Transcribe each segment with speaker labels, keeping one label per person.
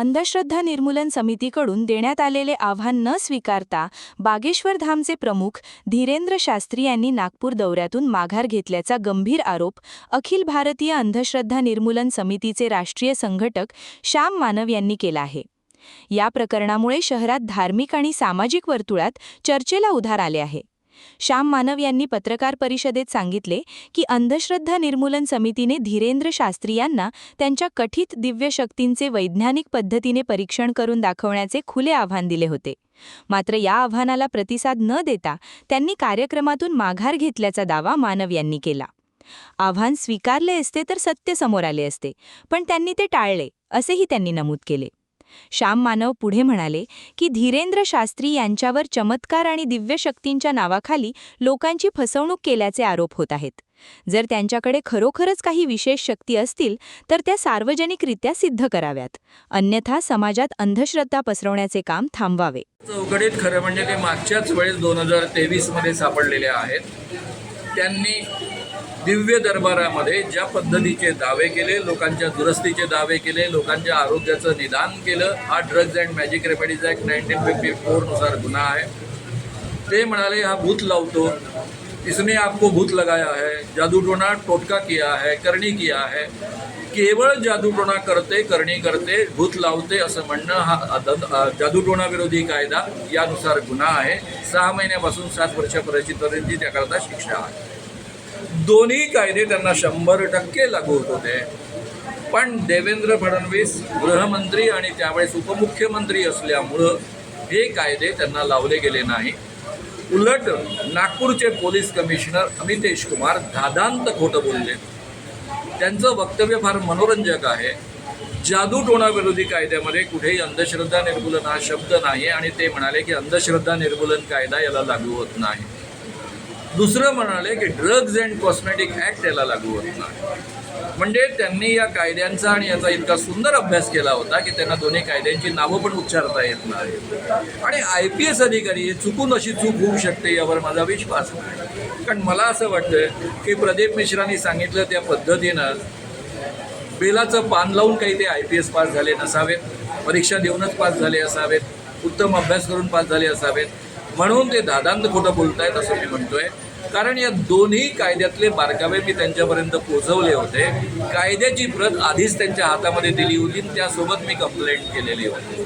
Speaker 1: अंधश्रद्धा निर्मूलन समितीकडून देण्यात आलेले आव्हान न स्वीकारता बागेश्वर धामचे प्रमुख धीरेंद्र शास्त्री यांनी नागपूर दौऱ्यातून माघार घेतल्याचा गंभीर आरोप अखिल भारतीय अंधश्रद्धा निर्मूलन समितीचे राष्ट्रीय संघटक श्याम मानव यांनी केला आहे. या प्रकरणामुळे शहरात धार्मिक आणि सामाजिक वर्तुळात चर्चेला उधार आले आहे. श्याम मानव यांनी पत्रकार परिषदेत सांगितले की अंधश्रद्धा निर्मूलन समितीने धीरेंद्र शास्त्री यांना त्यांच्या कथित दिव्य शक्तींचे वैज्ञानिक पद्धतीने परीक्षण करून दाखवण्याचे खुले आव्हान दिले होते. मात्र या आव्हानाला प्रतिसाद न देता त्यांनी कार्यक्रमातून माघार घेतल्याचा दावा मानव यांनी केला. आव्हान स्वीकारले असते तर सत्य समोर आले असते, पण त्यांनी ते टाळले असेही त्यांनी नमूद केले. श्याम मानव पुढे म्हणाले की धीरेंद्र शास्त्री यांच्यावर चमत्कार आणि दिव्य शक्तींच्या नावाखाली लोकांची फसवणूक केल्याचे आरोप होत आहेत. जर त्यांच्याकडे खरोखरच काही विशेष शक्ती असतील तर त्या सार्वजनिकरित्या सिद्ध कराव्यात, अन्यथा समाजात अंधश्रद्धा पसरवण्याचे काम थांबवावे.
Speaker 2: चौकडीत खरं म्हणजे ते मागच्याच वेळेस 2023 मध्ये सापडलेले आहेत. त्यांनी दिव्य दरबारामध्ये ज्या पद्धतीचे दावे केले, लोकांच्या दुरुस्तीचे दावे केले, लोकांच्या आरोग्याचं निदान केलं, हा drugs and magic remedies act 1954 नुसार गुन्हा आहे. ते म्हणाले हा भूत लावतो, इसने आपको भूत लगाया है, जादू टोना टोटका किया है, करणी किया है. केवळ जादू टोना करते, करणी करते, भूत लावते असं म्हणणं हा जादूटोणा विरोधी कायदा यानुसार गुन्हा आहे. 6 महिन्यापासून 7 वर्षापर्यंतची त्याकरता शिक्षा आहे. दोन्ही कायदे त्यांना 100% लागू होत होते. पण देवेंद्र फडणवीस गृहमंत्री आणि त्यावेळेस उपमुख्यमंत्री असल्यामुळं हे कायदे त्यांना लावले गेले नाही. उलट नागपूरचे पोलीस कमिशनर अमितेश कुमार धादांत खोटं बोलले. त्यांचं वक्तव्य फार मनोरंजक आहे. जादूटोणा विरोधी कायद्यामध्ये कुठेही अंधश्रद्धा निर्मूलन हा शब्द नाही आणि ते म्हणाले की अंधश्रद्धा निर्मूलन कायदा याला लागू होत नाही. दुसरं म्हणाले की ड्रग्ज अँड कॉस्मेटिक ॲक्ट याला लागू होत नाही. म्हणजे त्यांनी या कायद्यांचा आणि याचा इतका सुंदर अभ्यास केला होता की त्यांना दोन्ही कायद्यांची नावं पण उच्चारता येत नाही. आणि IPS अधिकारी चुकून अशी चूक होऊ शकते यावर माझा विश्वास नाही. कारण मला असं वाटतं की प्रदीप मिश्रांनी सांगितलं त्या पद्धतीनं बेलाचं पान लावून काही ते IPS पास झाले नसावेत, परीक्षा देऊनच पास झाले असावेत, उत्तम अभ्यास करून पास झाले असावेत. म्हणून ते दादांत खोटं बोलतायत असं मी म्हणतोय. कारण या दोन्ही कायद्यातले बारकावे मी त्यांच्यापर्यंत पोहोचवले होते. कायद्याची प्रत आधीच त्यांच्या हातामध्ये दिली होती, त्यासोबत मी कंप्लेंट केलेली होती.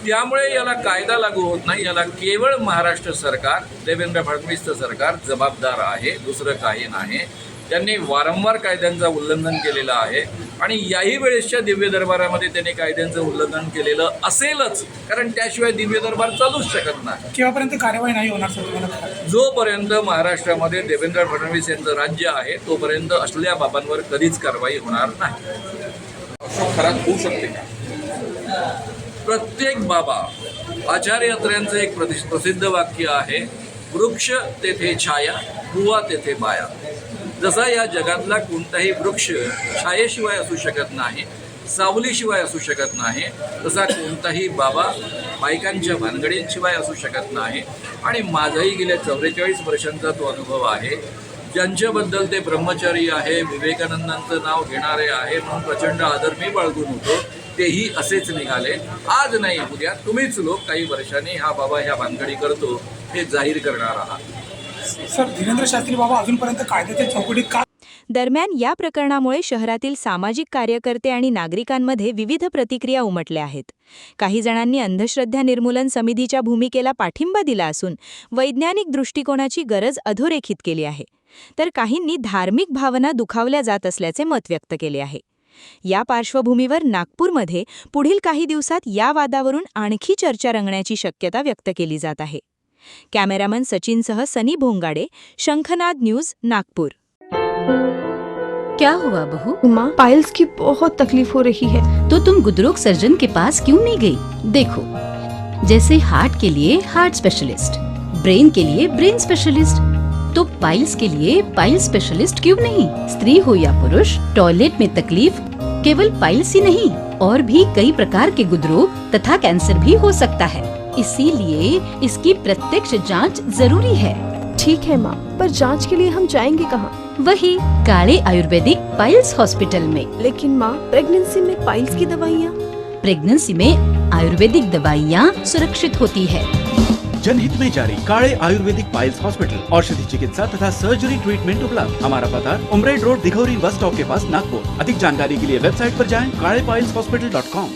Speaker 2: त्यामुळे याला कायदा लागू होत नाही. याला केवळ महाराष्ट्र सरकार, देवेंद्र फडणवीसचं सरकार जबाबदार आहे, दुसरं काही नाही. त्यांनी वारंवार कायद्यांचं उल्लंघन केलेलं आहे आणि याही वेळेसच्या दिव्य दरबारामध्ये त्यांनी कायद्यांचं उल्लंघन केलेलं असेलच, कारण त्याशिवाय दिव्य दरबार चालूच शकत नाही.
Speaker 3: केव्हापर्यंत कारवाई नाही होणार सर?
Speaker 2: जोपर्यंत महाराष्ट्रामध्ये देवेंद्र फडणवीस यांचं राज्य आहे तोपर्यंत असलेल्या बाबांवर कधीच कारवाई होणार नाही.
Speaker 4: खराब होऊ शकते का?
Speaker 2: प्रत्येक बाबा आचार्य अत्र्यांचं एक प्रसिद्ध वाक्य आहे, वृक्ष तेथे छाया, बुवा तेथे बाया. जसा या जगातला कोणताही वृक्ष छायेशिवाय असू शकत नाही, सावलीशिवाय असू शकत नाही, तसा कोणताही बाबा बायकांच्या भानगडींशिवाय असू शकत नाही. आणि माझाही गेल्या 44 वर्षांचा तो अनुभव आहे. ज्यांच्याबद्दल ते ब्रह्मचारी आहे, विवेकानंदांचं नाव घेणारे आहे म्हणून प्रचंड आदर मी बाळगून होतो, तेही असेच निघाले. आज नाही उद्या तुम्हीच लोक काही वर्षांनी हा बाबा ह्या भानगडी करतो हे जाहीर करणार आहात.
Speaker 3: सर, धीरेंद्र शास्त्री बाबा अजूनपर्यंत कायद्याच्या चौकटीत का?
Speaker 1: दरम्यान या प्रकरणामुळे शहरातील सामाजिक कार्यकर्ते आणि नागरिकांमध्ये विविध प्रतिक्रिया उमटल्या आहेत. काही जणांनी अंधश्रद्धा निर्मूलन समितीच्या भूमिकेला पाठिंबा दिला असून वैज्ञानिक दृष्टिकोनाची गरज अधोरेखित केली आहे, तर काहींनी धार्मिक भावना दुखावल्या जात असल्याचे मत व्यक्त केले आहे. या पार्श्वभूमीवर नागपूरमध्ये पुढील काही दिवसात या वादावरून आणखी चर्चा रंगण्याची शक्यता व्यक्त केली जात आहे. कॅमेरामन सचिनसह सनी भोंगाडे, शंखनाद न्यूज, नागपूर.
Speaker 5: क्या हुआ बहू?
Speaker 6: माँ, पाइल्स की बहुत तकलीफ हो रही है.
Speaker 5: तो तुम गुदरोग सर्जन के पास क्यों नहीं गई? देखो, जैसे हार्ट के लिए हार्ट स्पेशलिस्ट, ब्रेन के लिए ब्रेन स्पेशलिस्ट, तो पाइल्स के लिए पाइल स्पेशलिस्ट क्यों नहीं? स्त्री हो या पुरुष, टॉयलेट में तकलीफ केवल पाइल्स ही नहीं, और भी कई प्रकार के गुदरोग तथा कैंसर भी हो सकता है. इसीलिए इसकी प्रत्यक्ष जांच जरूरी है.
Speaker 6: ठीक है माँ, पर जांच के लिए हम जाएंगे कहाँ?
Speaker 5: वही काले आयुर्वेदिक पाइल्स हॉस्पिटल में.
Speaker 6: लेकिन माँ, प्रेगनेंसी में पाइल्स की दवाइयाँ?
Speaker 5: प्रेगनेंसी में आयुर्वेदिक दवाइयाँ सुरक्षित होती है।
Speaker 7: जनहित में जारी काड़े आयुर्वेदिक पाइल्स हॉस्पिटल, औषधि चिकित्सा तथा सर्जरी ट्रीटमेंट उपलब्ध। हमारा पता उमरेड रोड, दिघौरी बस स्टॉप के पास, नागपुर। अधिक जानकारी के लिए वेबसाइट पर जाएं kadepailshhospital.com।